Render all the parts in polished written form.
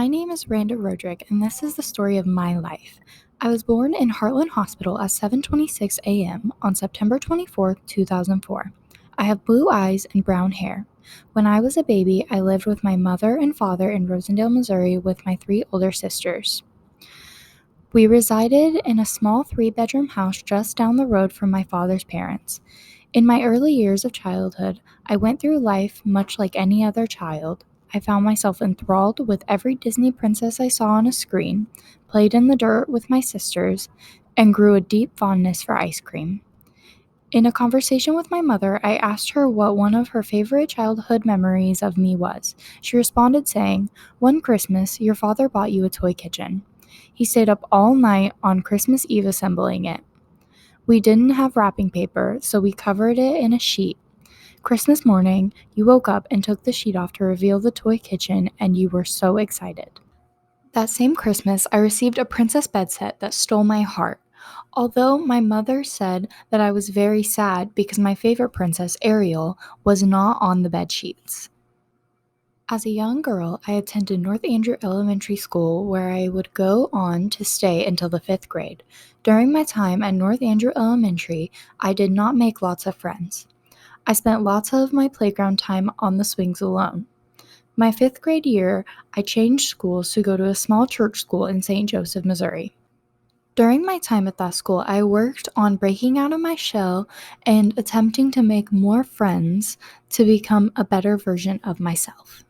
My name is Randa Roderick, and this is the story of my life. I was born in Heartland Hospital at 7:26 a.m. on September 24, 2004. I have blue eyes and brown hair. When I was a baby, I lived with my mother and father in Rosendale, Missouri, with my three older sisters. We resided in a small three-bedroom house just down the road from my father's parents. In my early years of childhood, I went through life much like any other child. I found myself enthralled with every Disney princess I saw on a screen, played in the dirt with my sisters, and grew a deep fondness for ice cream. In a conversation with my mother, I asked her what one of her favorite childhood memories of me was. She responded saying, "One Christmas, your father bought you a toy kitchen. He stayed up all night on Christmas Eve assembling it. We didn't have wrapping paper, so we covered it in a sheet. Christmas morning, you woke up and took the sheet off to reveal the toy kitchen, and you were so excited." That same Christmas, I received a princess bed set that stole my heart. Although my mother said that I was very sad because my favorite princess, Ariel, was not on the bed sheets. As a young girl, I attended North Andrew Elementary School, where I would go on to stay until the 5th grade. During my time at North Andrew Elementary, I did not make lots of friends. I spent lots of my playground time on the swings alone. My 5th grade year, I changed schools to go to a small church school in St. Joseph, Missouri. During my time at that school, I worked on breaking out of my shell and attempting to make more friends to become a better version of myself.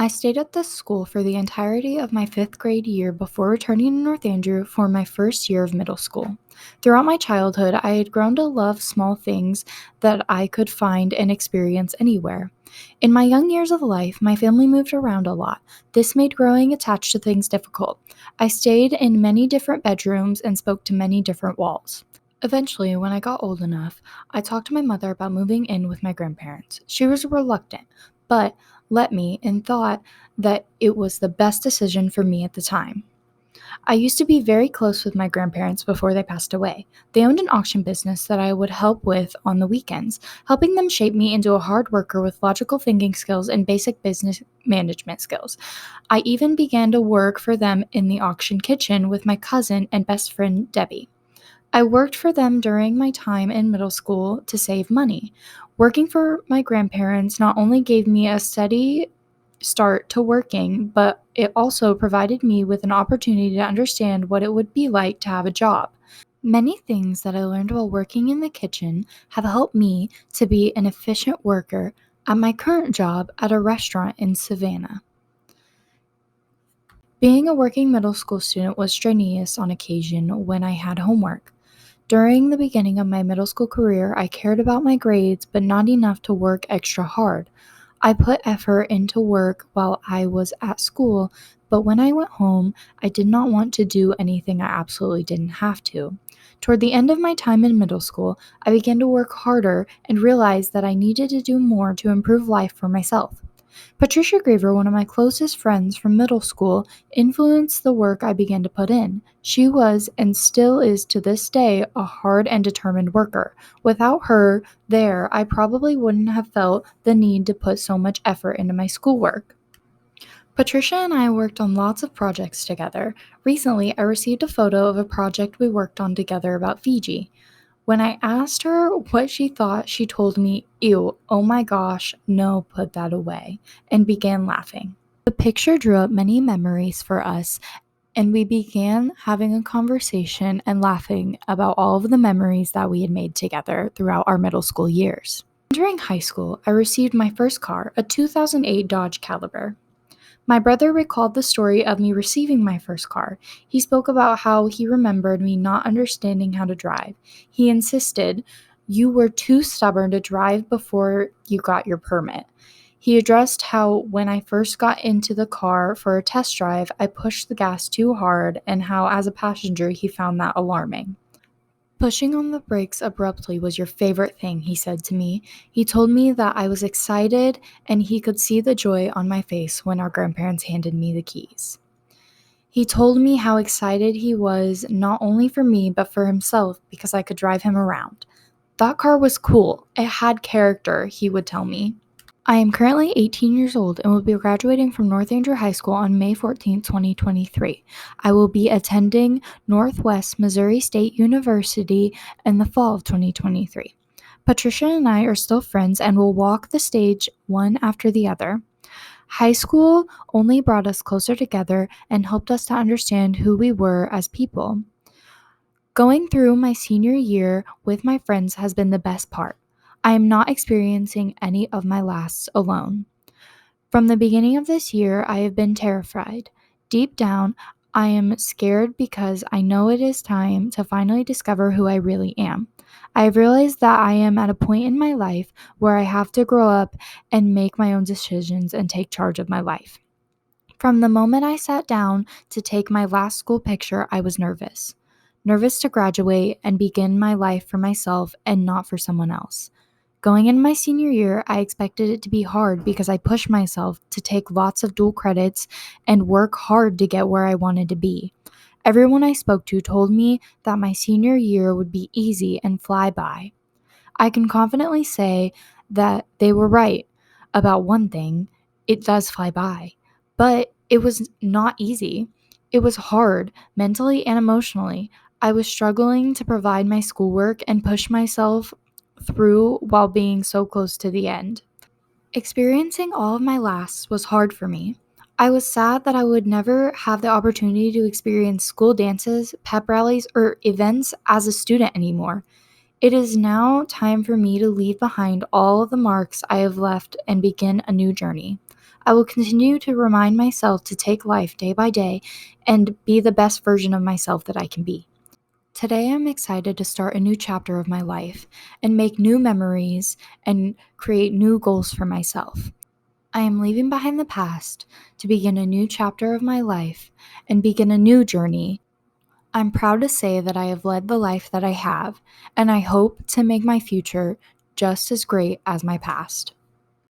I stayed at this school for the entirety of my 5th grade year before returning to North Andrew for my first year of middle school. Throughout my childhood, I had grown to love small things that I could find and experience anywhere. In my young years of life, my family moved around a lot. This made growing attached to things difficult. I stayed in many different bedrooms and spoke to many different walls. Eventually, when I got old enough, I talked to my mother about moving in with my grandparents. She was reluctant, but let me and thought that it was the best decision for me at the time. I used to be very close with my grandparents before they passed away. They owned an auction business that I would help with on the weekends, helping them shape me into a hard worker with logical thinking skills and basic business management skills. I even began to work for them in the auction kitchen with my cousin and best friend Debbie. I worked for them during my time in middle school to save money. Working for my grandparents not only gave me a steady start to working, but it also provided me with an opportunity to understand what it would be like to have a job. Many things that I learned while working in the kitchen have helped me to be an efficient worker at my current job at a restaurant in Savannah. Being a working middle school student was strenuous on occasion when I had homework. During the beginning of my middle school career, I cared about my grades, but not enough to work extra hard. I put effort into work while I was at school, but when I went home, I did not want to do anything I absolutely didn't have to. Toward the end of my time in middle school, I began to work harder and realized that I needed to do more to improve life for myself. Patricia Graver, one of my closest friends from middle school, influenced the work I began to put in. She was, and still is to this day, a hard and determined worker. Without her there, I probably wouldn't have felt the need to put so much effort into my schoolwork. Patricia and I worked on lots of projects together. Recently, I received a photo of a project we worked on together about Fiji. When I asked her what she thought, she told me, "Ew, oh my gosh, no, put that away," and began laughing. The picture drew up many memories for us, and we began having a conversation and laughing about all of the memories that we had made together throughout our middle school years. During high school, I received my first car, a 2008 Dodge Caliber. My brother recalled the story of me receiving my first car. He spoke about how he remembered me not understanding how to drive. He insisted, "You were too stubborn to drive before you got your permit." He addressed how when I first got into the car for a test drive, I pushed the gas too hard, and how as a passenger he found that alarming. "Pushing on the brakes abruptly was your favorite thing," he said to me. He told me that I was excited and he could see the joy on my face when our grandparents handed me the keys. He told me how excited he was not only for me but for himself because I could drive him around. That car was cool. It had character, he would tell me. I am currently 18 years old and will be graduating from North Andrew High School on May 14, 2023. I will be attending Northwest Missouri State University in the fall of 2023. Patricia and I are still friends and will walk the stage one after the other. High school only brought us closer together and helped us to understand who we were as people. Going through my senior year with my friends has been the best part. I am not experiencing any of my lasts alone. From the beginning of this year, I have been terrified. Deep down, I am scared because I know it is time to finally discover who I really am. I have realized that I am at a point in my life where I have to grow up and make my own decisions and take charge of my life. From the moment I sat down to take my last school picture, I was nervous. Nervous to graduate and begin my life for myself and not for someone else. Going into my senior year, I expected it to be hard because I pushed myself to take lots of dual credits and work hard to get where I wanted to be. Everyone I spoke to told me that my senior year would be easy and fly by. I can confidently say that they were right about one thing: it does fly by. But it was not easy. It was hard, mentally and emotionally. I was struggling to provide my schoolwork and push myself through while being so close to the end. Experiencing all of my lasts was hard for me. I was sad that I would never have the opportunity to experience school dances, pep rallies, or events as a student anymore. It is now time for me to leave behind all of the marks I have left and begin a new journey. I will continue to remind myself to take life day by day and be the best version of myself that I can be. Today, I'm excited to start a new chapter of my life and make new memories and create new goals for myself. I am leaving behind the past to begin a new chapter of my life and begin a new journey. I'm proud to say that I have led the life that I have, and I hope to make my future just as great as my past.